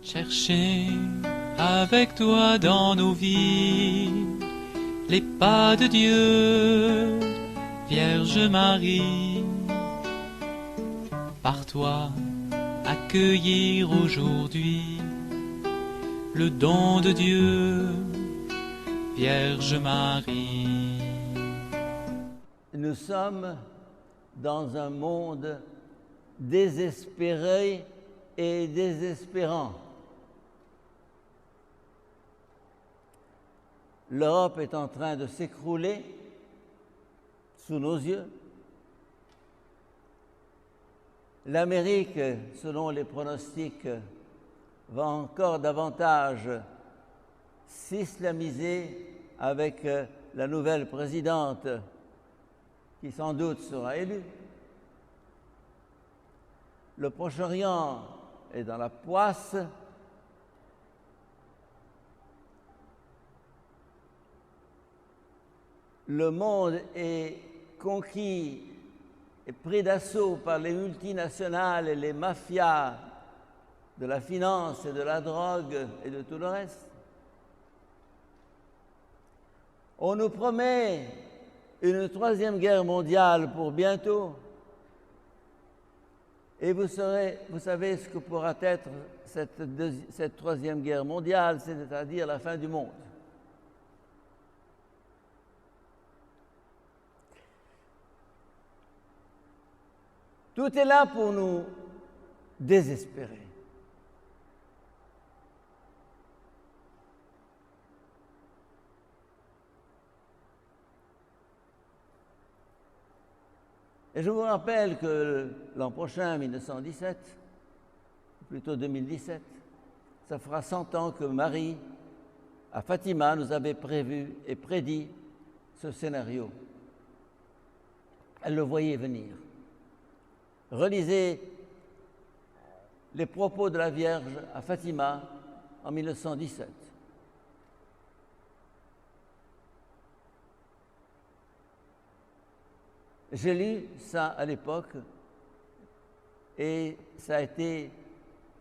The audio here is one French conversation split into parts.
Chercher avec toi dans nos vies les pas de Dieu, Vierge Marie. Par toi, accueillir aujourd'hui le don de Dieu, Vierge Marie. Nous sommes dans un monde désespéré et désespérant. L'Europe est en train de s'écrouler sous nos yeux. L'Amérique, selon les pronostics, va encore davantage s'islamiser avec la nouvelle présidente qui sans doute sera élue. Le Proche-Orient est dans la poisse. Le monde est conquis et pris d'assaut par les multinationales et les mafias de la finance et de la drogue et de tout le reste. On nous promet une troisième guerre mondiale pour bientôt. Et vous savez ce que pourra être cette troisième guerre mondiale, c'est-à-dire la fin du monde. Tout est là pour nous désespérer. Et je vous rappelle que l'an prochain, 1917, plutôt 2017, ça fera 100 ans que Marie, à Fatima, nous avait prévu et prédit ce scénario. Elle le voyait venir. Relisez les propos de la Vierge à Fatima en 1917. J'ai lu ça à l'époque et ça a été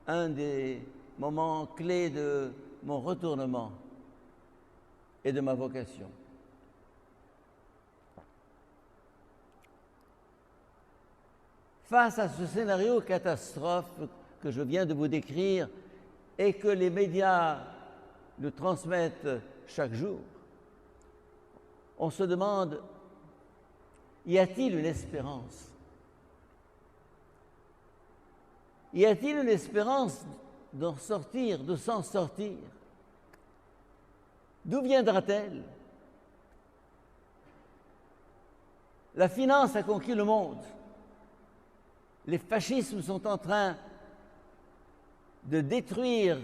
un des moments clés de mon retournement et de ma vocation. Face à ce scénario catastrophe que je viens de vous décrire et que les médias nous transmettent chaque jour, on se demande, y a-t-il une espérance? Y a-t-il une espérance d'en sortir, de s'en sortir? D'où viendra-t-elle? La finance a conquis le monde. Les fascismes sont en train de détruire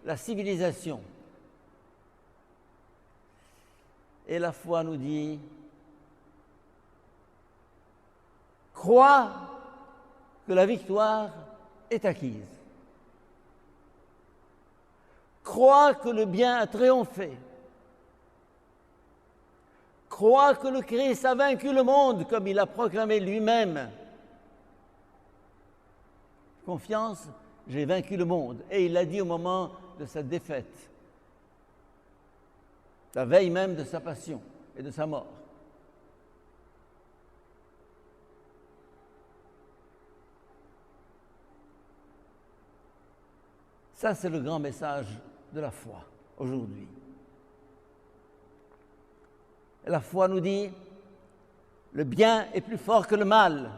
la civilisation. Et la foi nous dit, crois que la victoire est acquise. Crois que le bien a triomphé. Crois que le Christ a vaincu le monde comme il a proclamé lui-même. Confiance, j'ai vaincu le monde. Et il l'a dit au moment de sa défaite, la veille même de sa passion et de sa mort. Ça, c'est le grand message de la foi aujourd'hui. Et la foi nous dit, le bien est plus fort que le mal.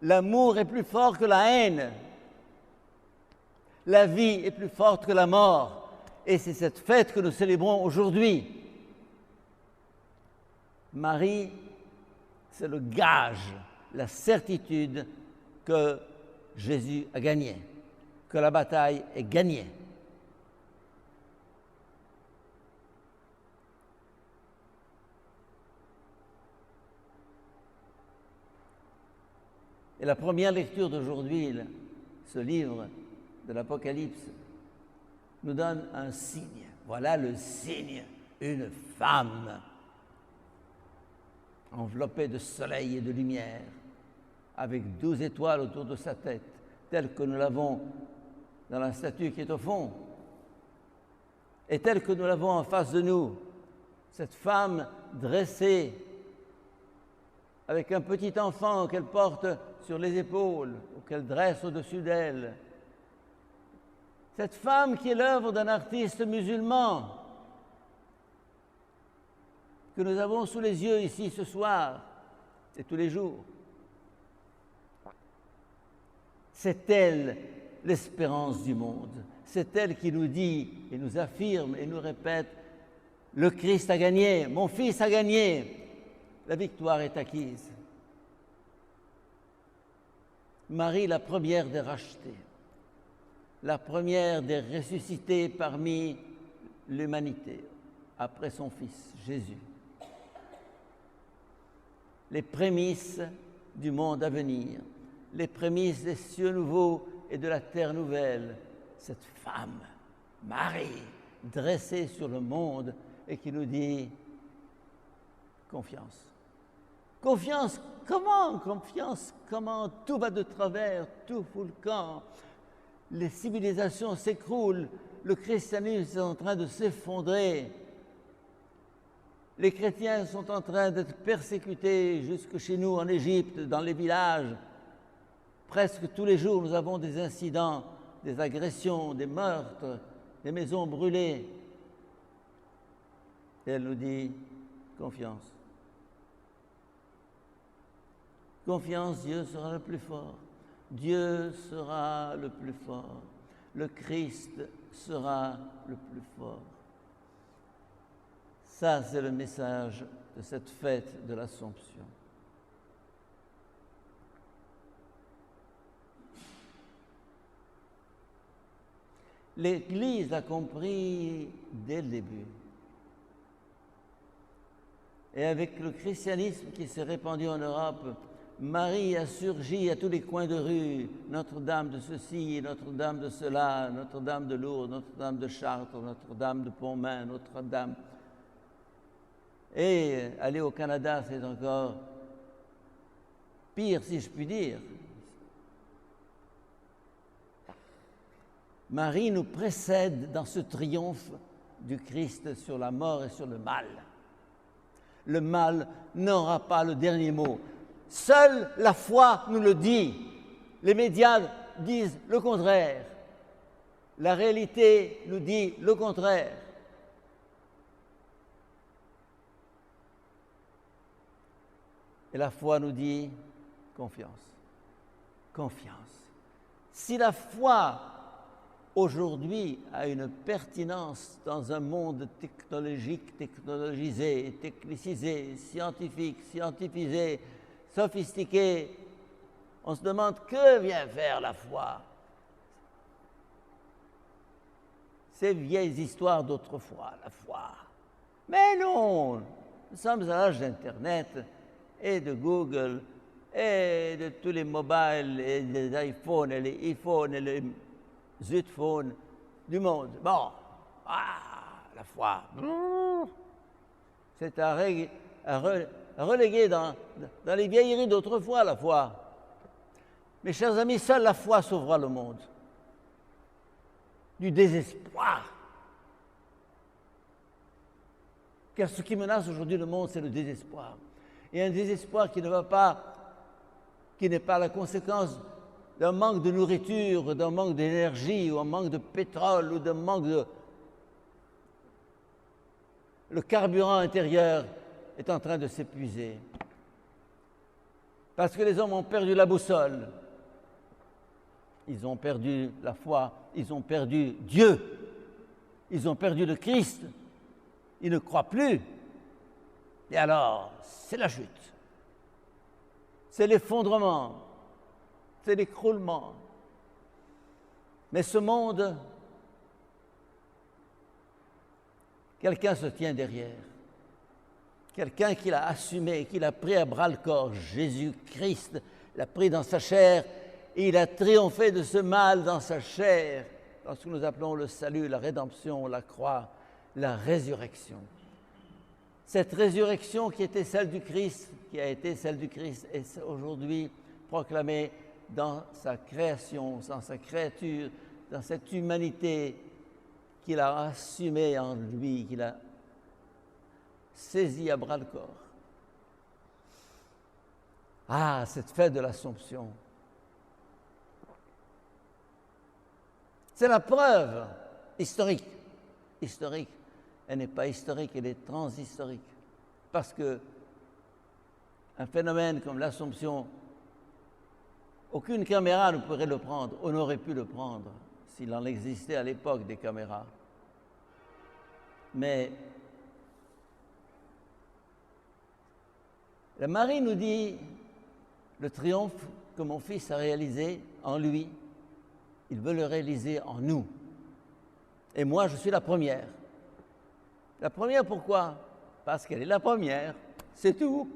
L'amour est plus fort que la haine. La vie est plus forte que la mort. Et c'est cette fête que nous célébrons aujourd'hui. Marie, c'est le gage, la certitude que Jésus a gagné, que la bataille est gagnée. Et la première lecture d'aujourd'hui, ce livre de l'Apocalypse, nous donne un signe. Voilà le signe, une femme enveloppée de soleil et de lumière, avec 12 étoiles autour de sa tête, telle que nous l'avons dans la statue qui est au fond, est telle que nous l'avons en face de nous. Cette femme dressée avec un petit enfant qu'elle porte sur les épaules ou qu'elle dresse au-dessus d'elle. Cette femme qui est l'œuvre d'un artiste musulman que nous avons sous les yeux ici ce soir et tous les jours. C'est elle l'espérance du monde. C'est elle qui nous dit et nous affirme et nous répète: le Christ a gagné, mon fils a gagné, la victoire est acquise. Marie, la première des rachetées, la première des ressuscitées parmi l'humanité, après son Fils, Jésus. Les prémices du monde à venir, les prémices des cieux nouveaux et de la terre nouvelle. Cette femme, Marie, dressée sur le monde et qui nous dit confiance. Confiance, comment? Confiance, comment? Tout va de travers, tout fout le camp. Les civilisations s'écroulent, le christianisme est en train de s'effondrer. Les chrétiens sont en train d'être persécutés jusque chez nous en Égypte, dans les villages. Presque tous les jours, nous avons des incidents, des agressions, des meurtres, des maisons brûlées. Et elle nous dit confiance. Confiance, Dieu sera le plus fort. Dieu sera le plus fort. Le Christ sera le plus fort. Ça, c'est le message de cette fête de l'Assomption. L'Église l'a compris dès le début. Et avec le christianisme qui s'est répandu en Europe, Marie a surgi à tous les coins de rue, Notre-Dame de ceci, Notre-Dame de cela, Notre-Dame de Lourdes, Notre-Dame de Chartres, Notre-Dame de Pontmain, Notre-Dame. Et aller au Canada, c'est encore pire, si je puis dire. Marie nous précède dans ce triomphe du Christ sur la mort et sur le mal. Le mal n'aura pas le dernier mot. Seule la foi nous le dit. Les médias disent le contraire. La réalité nous dit le contraire. Et la foi nous dit confiance. Confiance. Si la foi aujourd'hui a une pertinence dans un monde technologique, technologisé, technicisé, scientifique, scientifisé, sophistiqué, on se demande que vient faire la foi. Ces vieilles histoires d'autrefois, la foi. Mais non, nous sommes à l'âge d'Internet et de Google et de tous les mobiles et les iPhones et les iPhones et les Zutphones du monde. Bon, la foi, c'est à reléguer dans les vieilleries d'autrefois, la foi. Mes chers amis, seule la foi sauvera le monde du désespoir. Car ce qui menace aujourd'hui le monde, c'est le désespoir. Et un désespoir qui n'est pas la conséquence d'un manque de nourriture, d'un manque d'énergie, ou un manque de pétrole, ou d'un manque de... Le carburant intérieur est en train de s'épuiser. Parce que les hommes ont perdu la boussole. Ils ont perdu la foi, ils ont perdu Dieu, ils ont perdu le Christ. Ils ne croient plus. Et alors, c'est la chute. C'est l'effondrement. C'est l'écroulement. Mais ce monde, quelqu'un se tient derrière. Quelqu'un qui l'a assumé, qui l'a pris à bras-le-corps. Jésus-Christ l'a pris dans sa chair et il a triomphé de ce mal dans sa chair, dans ce que nous appelons le salut, la rédemption, la croix, la résurrection. Cette résurrection qui était celle du Christ, qui a été celle du Christ, est aujourd'hui proclamée dans sa création, dans sa créature, dans cette humanité qu'il a assumée en lui, qu'il a saisie à bras-le-corps. Ah, cette fête de l'Assomption. C'est la preuve historique. Historique. Elle n'est pas historique, elle est transhistorique. Parce que un phénomène comme l'Assomption, aucune caméra ne pourrait le prendre, on aurait pu le prendre s'il en existait à l'époque des caméras. Mais la Marie nous dit le triomphe que mon fils a réalisé en lui, il veut le réaliser en nous. Et moi, je suis la première. La première, pourquoi? Parce qu'elle est la première, c'est tout.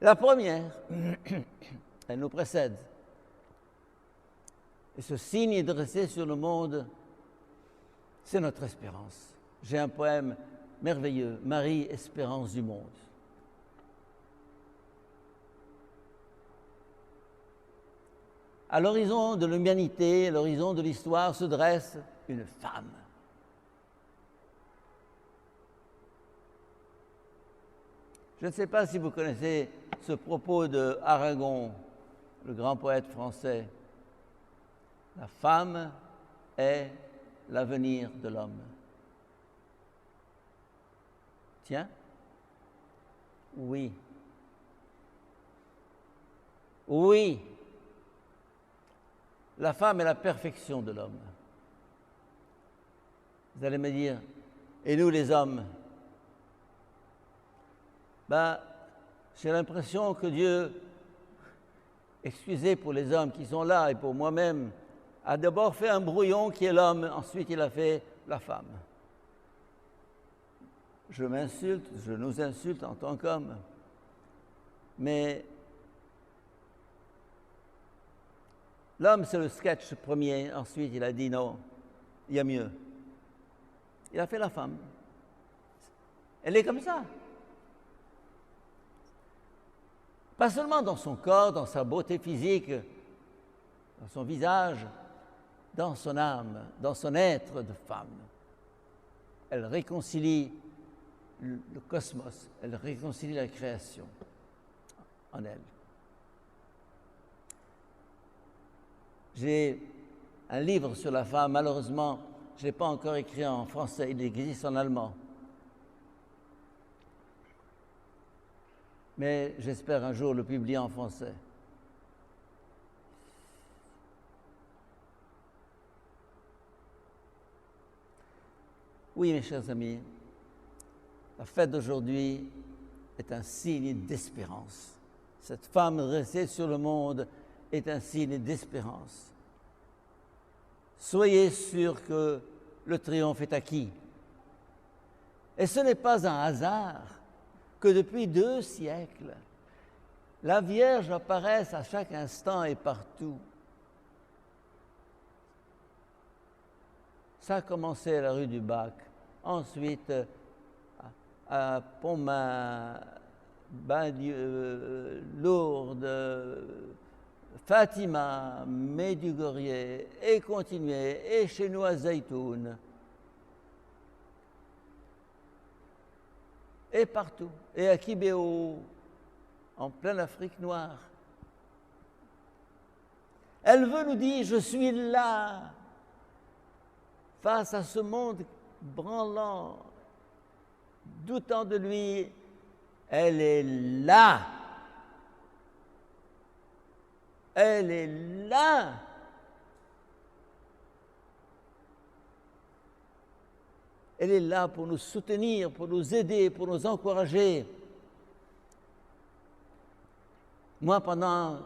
La première, elle nous précède. Et ce signe dressé sur le monde, c'est notre espérance. J'ai un poème merveilleux, Marie, espérance du monde. À l'horizon de l'humanité, à l'horizon de l'histoire, se dresse une femme. Je ne sais pas si vous connaissez ce propos de Aragon, le grand poète français. La femme est l'avenir de l'homme. Tiens, oui. Oui. La femme est la perfection de l'homme. Vous allez me dire, et nous les hommes? J'ai l'impression que Dieu, excusez pour les hommes qui sont là et pour moi-même, a d'abord fait un brouillon qui est l'homme, ensuite il a fait la femme. Je m'insulte, je nous insulte en tant qu'hommes, mais l'homme c'est le sketch premier, ensuite il a dit non, il y a mieux. Il a fait la femme. Elle est comme ça. Pas seulement dans son corps, dans sa beauté physique, dans son visage, dans son âme, dans son être de femme. Elle réconcilie le cosmos, elle réconcilie la création en elle. J'ai un livre sur la femme, malheureusement, je ne l'ai pas encore écrit en français, il existe en allemand. Mais j'espère un jour le publier en français. Oui, mes chers amis, la fête d'aujourd'hui est un signe d'espérance. Cette femme dressée sur le monde est un signe d'espérance. Soyez sûrs que le triomphe est acquis. Et ce n'est pas un hasard que depuis 2 siècles, la Vierge apparaisse à chaque instant et partout. Ça a commencé à la rue du Bac, ensuite à Pontmain, Lourdes, Fatima, Medjugorje, et continué, et chez nous à Zeytoun. Et partout, et à Kibéo, en pleine Afrique noire. Elle veut nous dire, je suis là, face à ce monde branlant, doutant de lui, elle est là. Elle est là. Elle est là pour nous soutenir, pour nous aider, pour nous encourager. Moi, pendant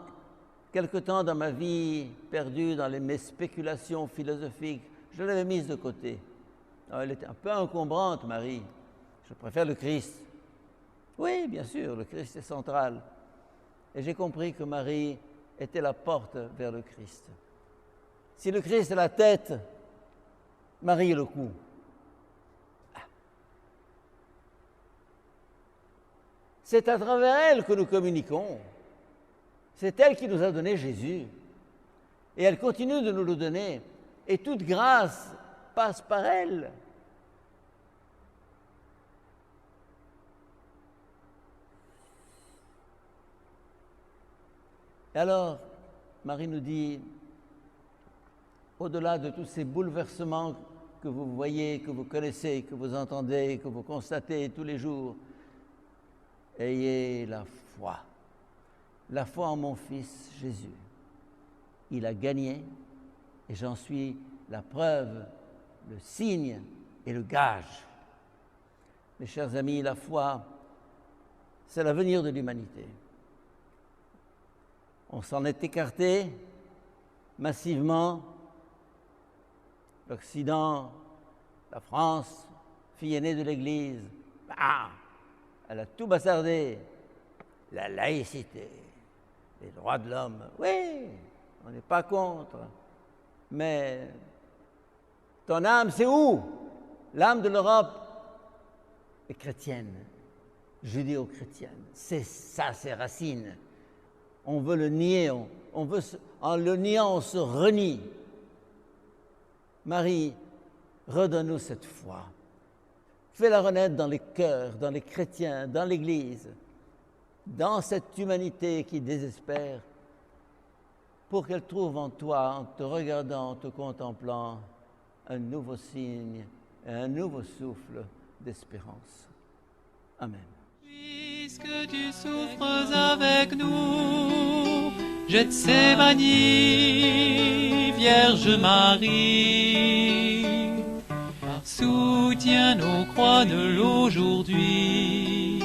quelque temps dans ma vie, perdue dans mes spéculations philosophiques, je l'avais mise de côté. Alors, elle était un peu encombrante, Marie. Je préfère le Christ. Oui, bien sûr, le Christ est central. Et j'ai compris que Marie était la porte vers le Christ. Si le Christ est la tête, Marie est le cou. C'est à travers elle que nous communiquons. C'est elle qui nous a donné Jésus. Et elle continue de nous le donner. Et toute grâce passe par elle. Et alors, Marie nous dit, au-delà de tous ces bouleversements que vous voyez, que vous connaissez, que vous entendez, que vous constatez tous les jours, ayez la foi en mon Fils Jésus. Il a gagné et j'en suis la preuve, le signe et le gage. Mes chers amis, la foi, c'est l'avenir de l'humanité. On s'en est écarté massivement. L'Occident, la France, fille aînée de l'Église, elle a tout bazardé. La laïcité, les droits de l'homme, oui, on n'est pas contre. Mais ton âme, c'est où? L'âme de l'Europe est chrétienne, judéo-chrétienne. C'est ça, ses racines. On veut le nier, en le niant, on se renie. Marie, redonne-nous cette foi. Fais-la renaître dans les cœurs, dans les chrétiens, dans l'Église, dans cette humanité qui désespère, pour qu'elle trouve en toi, en te regardant, en te contemplant, un nouveau signe et un nouveau souffle d'espérance. Amen. Puisque tu souffres avec nous, Gethsémani, Vierge Marie, soutiens nos croix de l'aujourd'hui.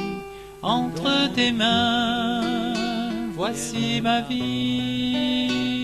Entre tes mains, voici ma vie.